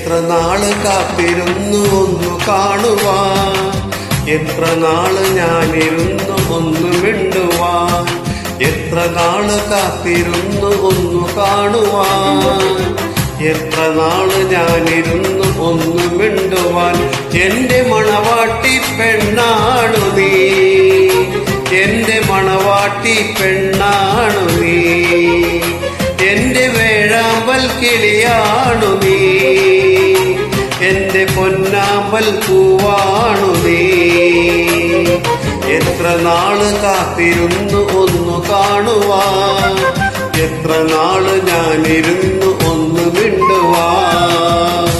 എത്ര നാള് കാത്തിരുന്നു ഒന്നു കാണുവാൻ, എത്ര നാള് ഞാനിരുന്നു ഒന്നു മിണ്ടുവാൻ, എത്ര നാള് കാത്തിരുന്നു ഒന്നു കാണുവാൻ, എത്ര നാള് ഞാനിരുന്നു ഒന്നു മിണ്ടുവാൻ. എന്റെ മണവാട്ടി പെണ്ണാണു നീ, എന്റെ മണവാട്ടി പെണ്ണാണു നീ, എന്റെ വേഴാമ്പൽ കിളിയാണു നീ, എന്റെ പൊന്നാമ്പൽ പൂവാണു നീ. എത്ര നാള് കാത്തിരുന്നു ഒന്നു കാണുവാൻ, എത്ര നാള് ഞാനിരുന്നു ഒന്നു മിണ്ടുവാൻ.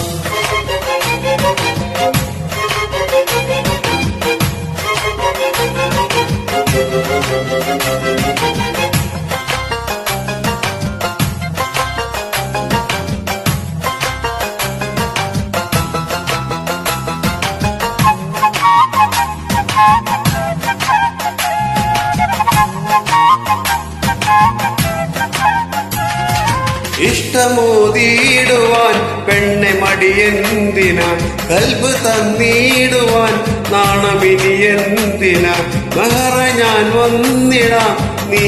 ഇഷ്ടമോതിയിടുവാൻ പെണ്ണെ മടിയെന്തിനാ, കൽബ് തന്നിടുവാൻ നാണമിനിയെന്തിനാ. മഹറ ഞാൻ വന്നിടാം, നീ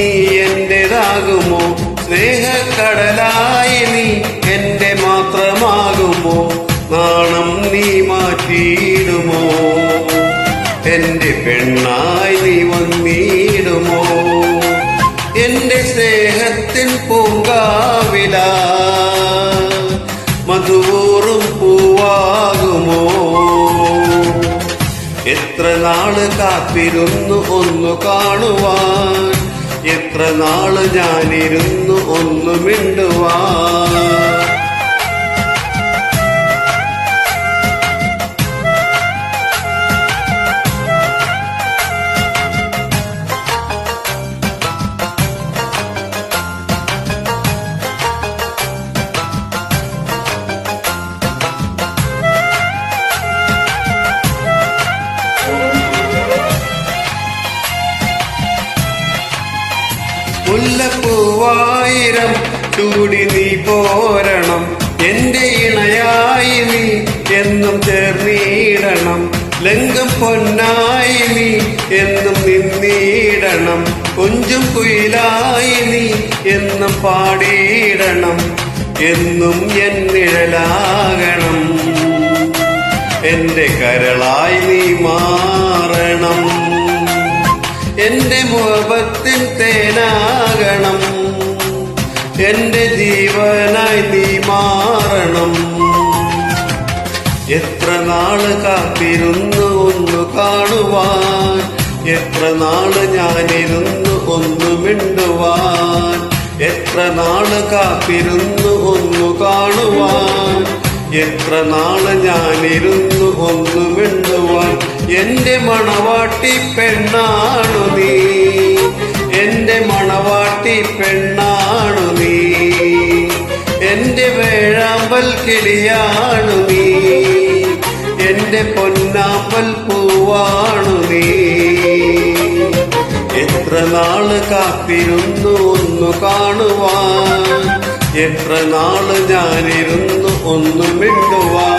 എന്റേതാകുമോ, സ്നേഹക്കടലായി നീ എന്റെ മാത്രമാകുമോ, നാണം നീ മാറ്റിയിടുമോ, എന്റെ പെണ്ണായി നീ വന്നിടുമോ, എന്റെ സ്നേഹത്തിൻ പൂങ്കാവില മധുവൂറും പൂവാകുമോ. എത്ര നാള് കാത്തിരുന്നു ഒന്നു കാണുവാൻ, എത്ര നാള് ഞാനിരുന്നു ഒന്നു മിണ്ടുവാൻ. മുല്ലപ്പൂവായിരം ചൂടി നീ പോരണം, എന്റെ ഇണയായി നീ എന്നും ചേർന്നിടണം, ലങ്കം പൊന്നായി നീ എന്നും നിന്നിടണം, കൊഞ്ചും കുയിലായി നീ എന്നും പാടിയിടണം, എന്നും എന്നിഴലാകണം, എന്റെ കരളായി നീ മാറണം, എന്റെ മുഹബത്തിൻ തേനാകണം, എന്റെ ജീവനായി നീ മാറണം. എത്ര നാള് കാത്തിരുന്നു ഒന്നു കാണുവാൻ, എത്ര നാള് ഞാനിരുന്നു ഒന്നു മിണ്ടുവാൻ, എത്ര നാള് കാത്തിരുന്നു ഒന്നു കാണുവാൻ, എത്ര നാള് ഞാനിരുന്നു ഒന്നു മിണ്ടുവാൻ. എന്റെ മണവാട്ടി പെണ്ണാണു നീ, എന്റെ മണവാട്ടി പെണ്ണാണു നീ, എന്റെ വേഴാമ്പൽ കിളിയാണു നീ, എന്റെ പൊന്നാമ്പൽ പൂവാണു നീ. എത്ര നാള് കാത്തിരുന്നു ഒന്നു കാണുവാൻ, എത്ര നാള് ഞാനിരുന്നു ഒന്നു മിണ്ടുവാൻ.